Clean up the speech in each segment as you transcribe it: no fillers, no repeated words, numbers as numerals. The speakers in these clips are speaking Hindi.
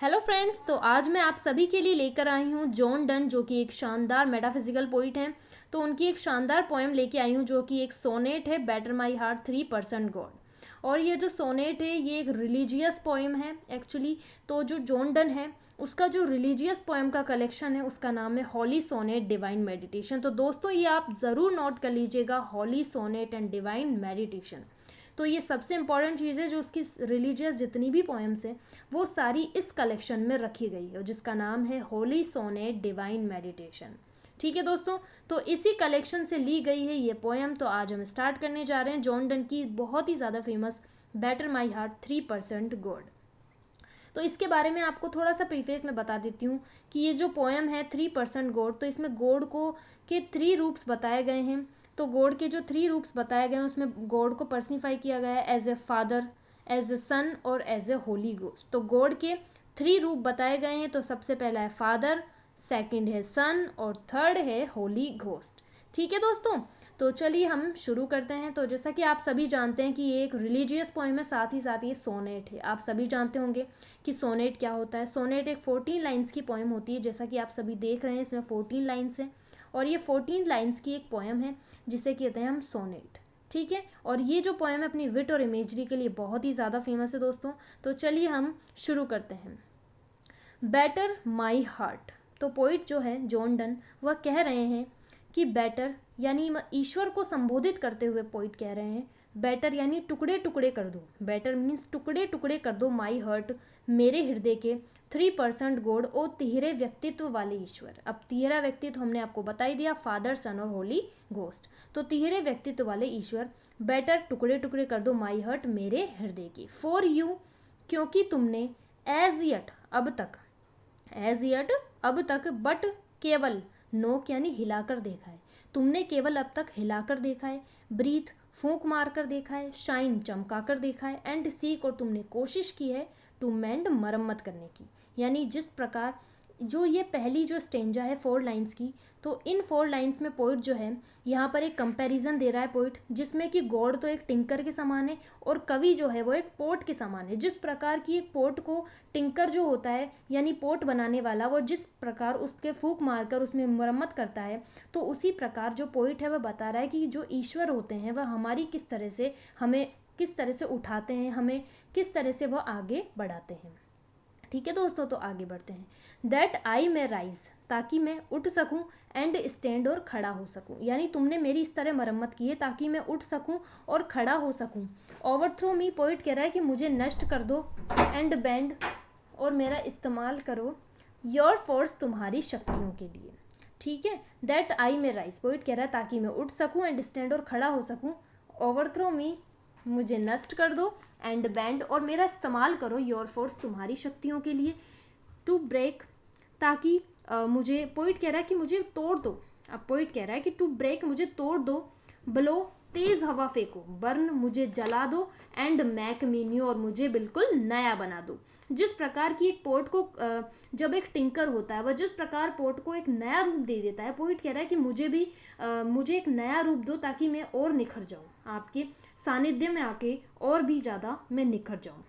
हेलो फ्रेंड्स, तो आज मैं आप सभी के लिए लेकर आई हूँ जॉन डन, जो कि एक शानदार मेटाफिजिकल पोइट हैं। तो उनकी एक शानदार पोएम लेके आई हूँ जो कि एक सोनेट है, बेटर माई हार्ट 3% गॉड। और ये जो सोनेट है ये एक रिलीजियस पोएम है एक्चुअली। तो जो जॉन डन है उसका जो रिलीजियस पोएम का कलेक्शन है उसका नाम है हॉली सोनेट डिवाइन मेडिटेशन। तो दोस्तों ये आप ज़रूर नोट कर लीजिएगा, हॉली सोनेट एंड डिवाइन मेडिटेशन। तो ये सबसे इंपॉर्टेंट चीज़ है, जो उसकी रिलीजियस जितनी भी पोएम्स हैं वो सारी इस कलेक्शन में रखी गई है, जिसका नाम है होली सोनेट डिवाइन मेडिटेशन। ठीक है दोस्तों, तो इसी कलेक्शन से ली गई है ये पोएम। तो आज हम स्टार्ट करने जा रहे हैं जॉन डन की बहुत ही ज़्यादा famous better my heart 3% God. तो इसके बारे में आपको थोड़ा सा प्रीफेस में बता देती हूँ कि ये जो पोएम है 3% गॉड, तो इसमें गॉड को के 3 रूप्स बताए गए हैं। तो गॉड के जो 3 रूप्स बताए गए हैं उसमें गॉड को पर्सनीफाई किया गया है as a father, as a son और एज ए होली गोस्ट। तो गॉड के 3 रूप बताए गए हैं। तो सबसे पहला है फादर, सेकंड है सन और थर्ड है होली घोस्ट। ठीक है दोस्तों, तो चलिए हम शुरू करते हैं। तो जैसा कि आप सभी जानते हैं कि ये एक रिलीजियस पोएम है, साथ ही साथ ये सोनेट है। आप सभी जानते होंगे कि सोनेट क्या होता है। सोनेट एक 14 लाइन्स की पोएम होती है, जैसा कि आप सभी देख रहे हैं इसमें 14 लाइन्स हैं। और ये 14 लाइन्स की एक पोएम है जिसे कहते हैं हम सोनेट। ठीक है, और ये जो पोएम है अपनी विट और इमेजरी के लिए बहुत ही ज़्यादा फेमस है दोस्तों। तो चलिए हम शुरू करते हैं। Better my heart. तो पोइट जो है जॉन डन वह कह रहे हैं कि बेटर यानी ईश्वर को संबोधित करते हुए पोइट कह रहे हैं बेटर यानी टुकड़े टुकड़े कर दो। बेटर मीन्स टुकड़े टुकड़े कर दो माई हार्ट, मेरे हृदय के 3% गॉड ओ तिहरे व्यक्तित्व वाले ईश्वर। अब तिहरा व्यक्तित्व हमने आपको बता ही दिया, फादर सन और होली घोस्ट। तो तिहरे व्यक्तित्व वाले ईश्वर, बेटर टुकड़े टुकड़े कर दो माई हार्ट मेरे हृदय की। फॉर यू क्योंकि तुमने, एज यट अब तक, एज यट अब तक, बट केवल, नोक यानी हिलाकर देखा है, तुमने केवल अब तक हिलाकर देखा है, ब्रीथ फूंक मारकर देखा है, शाइन चमकाकर देखा है, एंड सीक और तुमने कोशिश की है, टू मेंड मरम्मत करने की। यानी जिस प्रकार जो ये पहली जो स्टेंजा है 4 लाइन्स की, तो इन 4 लाइन्स में पोइट जो है यहाँ पर एक कंपैरिजन दे रहा है पोइट, जिसमें कि गॉड तो एक टिंकर के समान है और कवि जो है वो एक पोट के समान है। जिस प्रकार की एक पोट को टिंकर जो होता है यानी पोट बनाने वाला, वो जिस प्रकार उसके फूंक मारकर उसमें मरम्मत करता है, तो उसी प्रकार जो पोइट है वह बता रहा है कि जो ईश्वर होते हैं वह हमारी किस तरह से, हमें किस तरह से उठाते हैं, हमें किस तरह से वह आगे बढ़ाते हैं। ठीक है दोस्तों, तो आगे बढ़ते हैं। दैट आई मे राइज, ताकि मैं उठ सकूं, एंड स्टैंड और खड़ा हो सकूं। यानी तुमने मेरी इस तरह मरम्मत की है ताकि मैं उठ सकूं और खड़ा हो सकूं। ओवरथ्रो मी, पोइट कह रहा है कि मुझे नष्ट कर दो, एंड बेंड और मेरा इस्तेमाल करो, योर फोर्स तुम्हारी शक्तियों के लिए। ठीक है, that I may rise, poet कह रहा है ताकि मैं उठ सकूं, एंड स्टैंड और खड़ा हो सकूं। ओवरथ्रो मी, मुझे नष्ट कर दो, एंड बैंड और मेरा इस्तेमाल करो, योर फोर्स तुम्हारी शक्तियों के लिए, टू ब्रेक ताकि मुझे, पोइट कह रहा है कि मुझे तोड़ दो। अब पोइट कह रहा है कि टू ब्रेक मुझे तोड़ दो, ब्लो तेज हवा फेंको, बर्न मुझे जला दो, एंड मैक मीन्यू और मुझे बिल्कुल नया बना दो। जिस प्रकार की एक पोट को जब एक टिंकर होता है वह जिस प्रकार पोट को एक नया रूप दे देता है, पोइट कह रहा है कि मुझे भी मुझे एक नया रूप दो ताकि मैं और निखर जाऊँ, आपके सानिध्य में आके और भी ज़्यादा मैं निखर जाऊँ।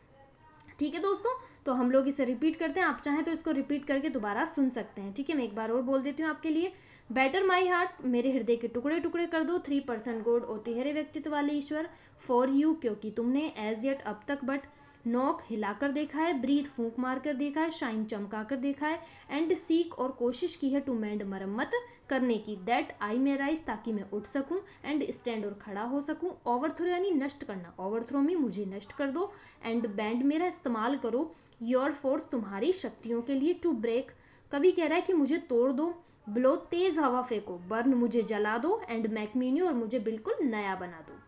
ठीक है दोस्तों, तो हम लोग इसे रिपीट करते हैं। आप चाहें तो इसको रिपीट करके दोबारा सुन सकते हैं। ठीक है, मैं एक बार और बोल देती हूँ आपके लिए। बेटर माई हार्ट, मेरे हृदय के टुकड़े टुकड़े कर दो, 3% गॉड ओ तिहरे व्यक्तित्व वाले ईश्वर। फॉर यू क्योंकि तुमने, एज येट अब तक, बट नॉक हिलाकर देखा है, ब्रीथ फूंक मार कर देखा है, शाइन चमका कर देखा है, एंड सीक और कोशिश की है, टू मेंड मरम्मत करने की। दैट आई मे राइज, ताकि मैं उठ सकूं, एंड स्टैंड और खड़ा हो सकूं। ओवरथ्रो यानी नष्ट करना, ओवरथ्रो में मुझे नष्ट कर दो, एंड बैंड मेरा इस्तेमाल करो, योर फोर्स तुम्हारी शक्तियों के लिए। टू ब्रेक, कवि कह रहा है कि मुझे तोड़ दो, ब्लो तेज हवा फेंको, बर्न मुझे जला दो, एंड मैकमीन्यू और मुझे बिल्कुल नया बना दो।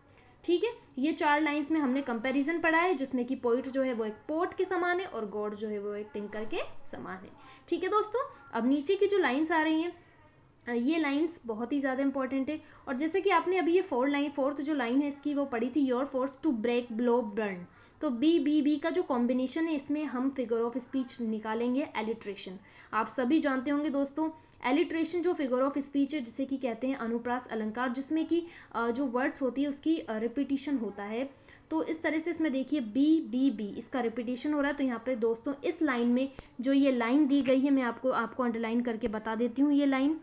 ठीक है, ये 4 लाइंस में हमने कंपैरिजन पढ़ा है, जिसमें कि पोइट जो है वो एक पोट के समान है और गॉड जो है वो एक टिंकर के समान है। ठीक है दोस्तों, अब नीचे की जो लाइंस आ रही हैं ये लाइंस बहुत ही ज़्यादा इंपॉर्टेंट है। और जैसे कि आपने अभी ये फोर्थ जो लाइन है इसकी वो पढ़ी थी, your force to break blow burn. तो बी का जो कॉम्बिनेशन है इसमें हम फिगर ऑफ स्पीच निकालेंगे एलिट्रेशन। आप सभी जानते होंगे दोस्तों, एलिट्रेशन जो फिगर ऑफ स्पीच है जिसे कि कहते हैं अनुप्रास अलंकार, जिसमें कि जो वर्ड्स होती है उसकी रिपीटिशन होता है। तो इस तरह से इसमें देखिए बी बी बी इसका रिपीटेशन हो रहा है। तो यहाँ पे दोस्तों इस लाइन में जो ये लाइन दी गई है, मैं आपको अंडरलाइन करके बता देती हूँ ये लाइन।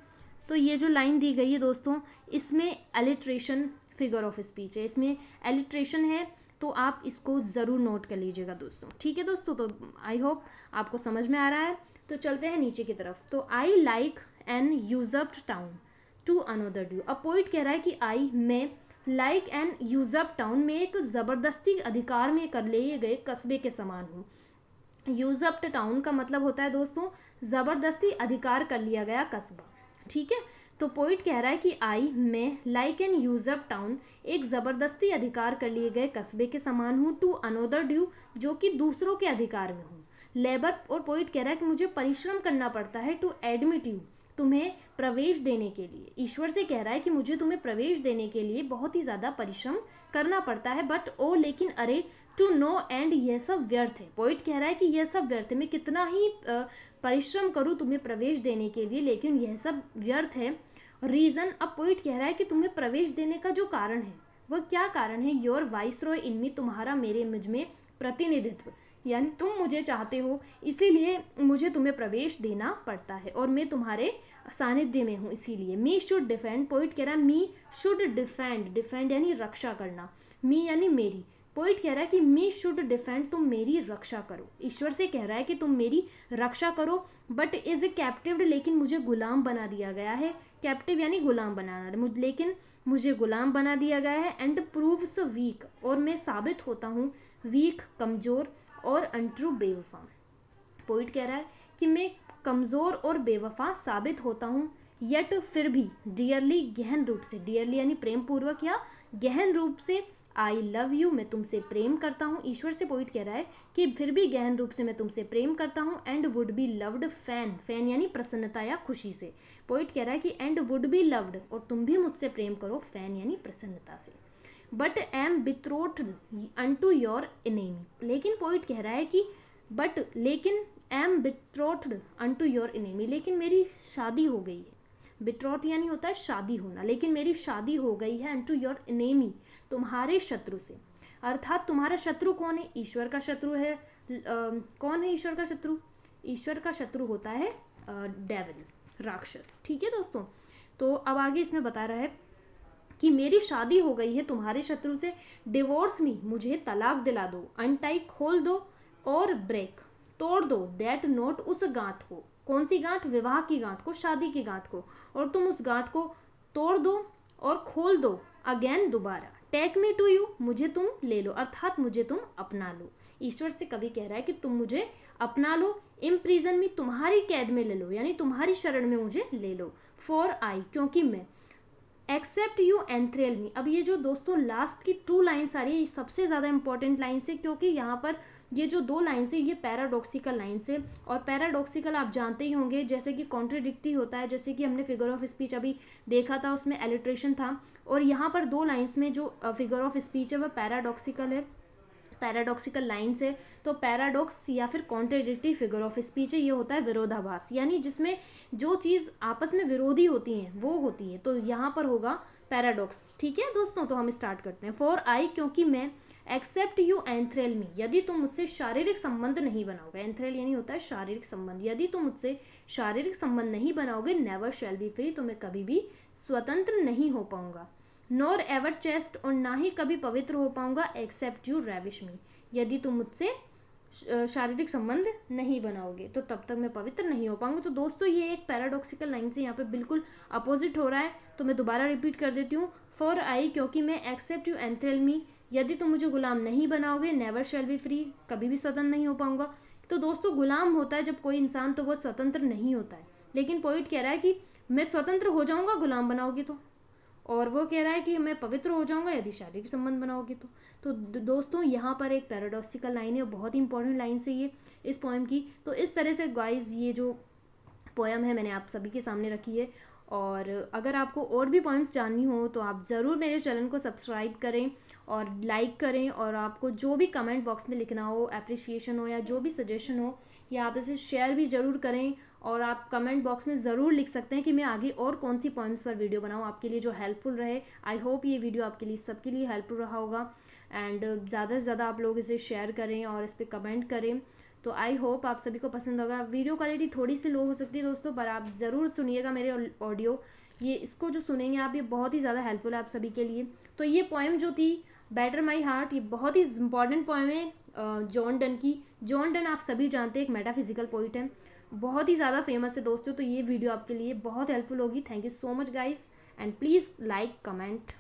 तो ये जो लाइन दी गई है दोस्तों, इसमें एलिट्रेशन फिगर ऑफ स्पीच है, इसमें एलिट्रेशन है, तो आप इसको ज़रूर नोट कर लीजिएगा दोस्तों। ठीक है दोस्तों, तो आई होप आपको समझ में आ रहा है। तो चलते हैं नीचे की तरफ। तो I like an usurped town to another due. अब पोइट कह रहा है कि आई मैं लाइक एन यूजप्ड टाउन में एक ज़बरदस्ती अधिकार में कर लिए गए कस्बे के समान हूँ। यूजप्ड टाउन का मतलब होता है दोस्तों ज़बरदस्ती अधिकार कर लिया गया कस्बा। ठीक है, तो पोइट कह रहा है कि आई मैं लाइक एन यूजप्ड टाउन एक ज़बरदस्ती अधिकार कर लिए गए कस्बे के समान हूँ टू अनोदर ड्यू जो कि दूसरों के अधिकार में हूँ। लेबर, और पोइट कह रहा है कि मुझे परिश्रम करना पड़ता है टू एडमिट यू तुम्हें प्रवेश देने के लिए। ईश्वर से कह रहा है कि मुझे तुम्हें प्रवेश देने के लिए बहुत ही ज़्यादा परिश्रम करना पड़ता है, बट ओ लेकिन अरे टू नो एंड यह सब व्यर्थ है। पोइट कह रहा है कि यह सब व्यर्थ है, मैं कितना ही परिश्रम करूँ तुम्हें प्रवेश देने के लिए, लेकिन यह सब व्यर्थ है। रीज़न, अब पोइट कह रहा है कि तुम्हें प्रवेश देने का जो कारण है वह क्या कारण है। योर वाइसरॉय इन मी, तुम्हारा मेरे मुझ में प्रतिनिधित्व, यानी तुम मुझे चाहते हो इसीलिए मुझे तुम्हें प्रवेश देना पड़ता है और मैं तुम्हारे सानिध्य में हूँ इसीलिए। मी शुड डिफेंड, पोइट कह रहा है मी शुड डिफेंड, डिफेंड यानी रक्षा करना, मी यानी मेरी। पोइट कह रहा है कि मी शुड डिफेंड, तुम मेरी रक्षा करो। ईश्वर से कह रहा है कि तुम मेरी रक्षा करो, बट इज ए कैप्टिव, लेकिन मुझे गुलाम बना दिया गया है। कैप्टिव यानी गुलाम बनाना, लेकिन मुझे गुलाम बना दिया गया है। एंड प्रूव्स वीक, और मैं साबित होता हूँ वीक कमज़ोर और अनट्रू बेवफा। पोइट कह रहा है कि मैं कमज़ोर और बेवफा साबित होता हूँ, यट फिर भी डियरली गहन रूप से, डियरली यानी प्रेम पूर्वक या गहन रूप से, आई लव यू मैं तुमसे प्रेम करता हूँ। ईश्वर से पोइट कह रहा है कि फिर भी गहन रूप से मैं तुमसे प्रेम करता हूँ। And would be loved fan, fan यानी प्रसन्नता या खुशी से। पोइट कह रहा है कि एंड वुड बी लव्ड, और तुम भी मुझसे प्रेम करो, फैन यानी प्रसन्नता से। But am betrothed unto your enemy, लेकिन पोइट कह रहा है कि बट लेकिन am betrothed unto your enemy, लेकिन मेरी शादी हो गई है। बिथ्रोथ यानी होता है शादी होना, लेकिन मेरी शादी हो गई है अनटू योर एनेमी, तुम्हारे शत्रु से। अर्थात तुम्हारा शत्रु कौन है? ईश्वर का शत्रु है। कौन है ईश्वर का शत्रु? ईश्वर का शत्रु होता है डेविल, राक्षस। ठीक है दोस्तों, तो अब आगे इसमें बता रहा है कि मेरी शादी हो गई है तुम्हारे शत्रु से। डिवोर्स मी, मुझे तलाक दिला दो। अनटाई, खोल दो, और ब्रेक, तोड़ दो, दैट नोट, उस गांठ को। कौन सी गांठ? विवाह की गांठ को, शादी की गांठ को। और तुम उस गांठ को तोड़ दो और खोल दो, अगेन दोबारा। टेक मी टू यू, मुझे तुम ले लो, अर्थात मुझे तुम अपना लो। ईश्वर से कवि कह रहा है कि तुम मुझे अपना लो। इम्प्रिजन मी, तुम्हारी कैद में ले लो, यानी तुम्हारी शरण में मुझे ले लो। फॉर आई, क्योंकि मैं। एक्सेप्ट यू एंथ्रेल मी, अब ये जो दोस्तों लास्ट की 2 लाइन्स आ रही है सबसे ज़्यादा इंपॉर्टेंट लाइन्स है, क्योंकि यहाँ पर ये जो 2 लाइन्स है ये पैराडॉक्सिकल लाइन्स है। और पैराडॉक्सिकल आप जानते ही होंगे, जैसे कि कॉन्ट्रडिक्टी होता है, जैसे कि हमने फिगर ऑफ स्पीच अभी देखा था, उसमें एलिट्रेशन था। और यहाँ पर 2 लाइन्स में जो फिगर ऑफ स्पीच है वह पैराडॉक्सिकल है, पैराडॉक्सिकल लाइन्स है। तो पैराडॉक्स या फिर कॉन्ट्रडिक्टी फिगर ऑफ स्पीच है, ये होता है विरोधाभास, यानी जिसमें जो चीज़ आपस में विरोधी होती हैं वो होती है। तो यहाँ पर होगा पैराडॉक्स। ठीक है दोस्तों, तो हम स्टार्ट करते हैं। फॉर आई, क्योंकि मैं। एक्सेप्ट यू एंथ्रेल मी, यदि तुम मुझसे शारीरिक संबंध नहीं बनाओगे। एंथ्रेल यानी होता है शारीरिक संबंध। यदि तुम मुझसे शारीरिक संबंध नहीं बनाओगे, नेवर शैल बी फ्री, तो मैं कभी भी स्वतंत्र नहीं हो पाऊंगा। नॉर एवर चेस्ट, और ना ही कभी पवित्र हो पाऊंगा। एक्सेप्ट यू रेविश मी, यदि तुम मुझसे शारीरिक संबंध नहीं बनाओगे तो तब तक मैं पवित्र नहीं हो पाऊंगा। तो दोस्तों ये एक पैराडॉक्सिकल लाइन से यहाँ पे बिल्कुल अपोजिट हो रहा है, तो मैं दोबारा रिपीट कर देती हूँ। फॉर आई, क्योंकि मैं। एक्सेप्ट यू एंथ्रेल मी, यदि तुम मुझे गुलाम नहीं बनाओगे। नेवर शैल बी फ्री, कभी भी स्वतंत्र नहीं हो पाऊंगा। तो दोस्तों गुलाम होता है जब कोई इंसान, तो वो स्वतंत्र नहीं होता है। लेकिन पोइट कह रहा है कि मैं स्वतंत्र हो जाऊंगा गुलाम बनाओगे तो, और वो कह रहा है कि मैं पवित्र हो जाऊंगा यदि शारीरिक संबंध बनाओगे तो दोस्तों यहाँ पर एक पैराडॉक्सिकल लाइन है, बहुत ही इंपॉर्टेंट लाइन से ये इस पोएम की। तो इस तरह से गाइस ये जो पोएम है मैंने आप सभी के सामने रखी है। और अगर आपको और भी पोएम्स जाननी हो तो आप ज़रूर मेरे चैनल को सब्सक्राइब करें और लाइक करें। और आपको जो भी कमेंट बॉक्स में लिखना हो, अप्रिसिएशन हो या जो भी सजेशन हो, या आप इसे शेयर भी ज़रूर करें। और आप कमेंट बॉक्स में ज़रूर लिख सकते हैं कि मैं आगे और कौन सी पोएम्स पर वीडियो बनाऊं आपके लिए जो हेल्पफुल रहे। आई होप ये वीडियो आपके लिए सबके लिए हेल्पफुल रहा होगा। एंड ज़्यादा से ज़्यादा आप लोग इसे शेयर करें और इस पर कमेंट करें। तो आई होप आप सभी को पसंद होगा। वीडियो क्वालिटी थोड़ी सी लो हो सकती है दोस्तों, पर आप ज़रूर सुनिएगा मेरे ऑडियो। ये इसको जो सुनेंगे आप, ये बहुत ही ज़्यादा हेल्पफुल है आप सभी के लिए। तो ये पोएम जो थी बेटर माई हार्ट, ये बहुत ही इंपॉर्टेंट पोएम है जॉन डन की। जॉन डन आप सभी जानते हैं, एक मेटाफिजिकल पोइट है, बहुत ही ज़्यादा फेमस है दोस्तों। तो ये वीडियो आपके लिए बहुत हेल्पफुल होगी। Thank you so much guys, and please like comment.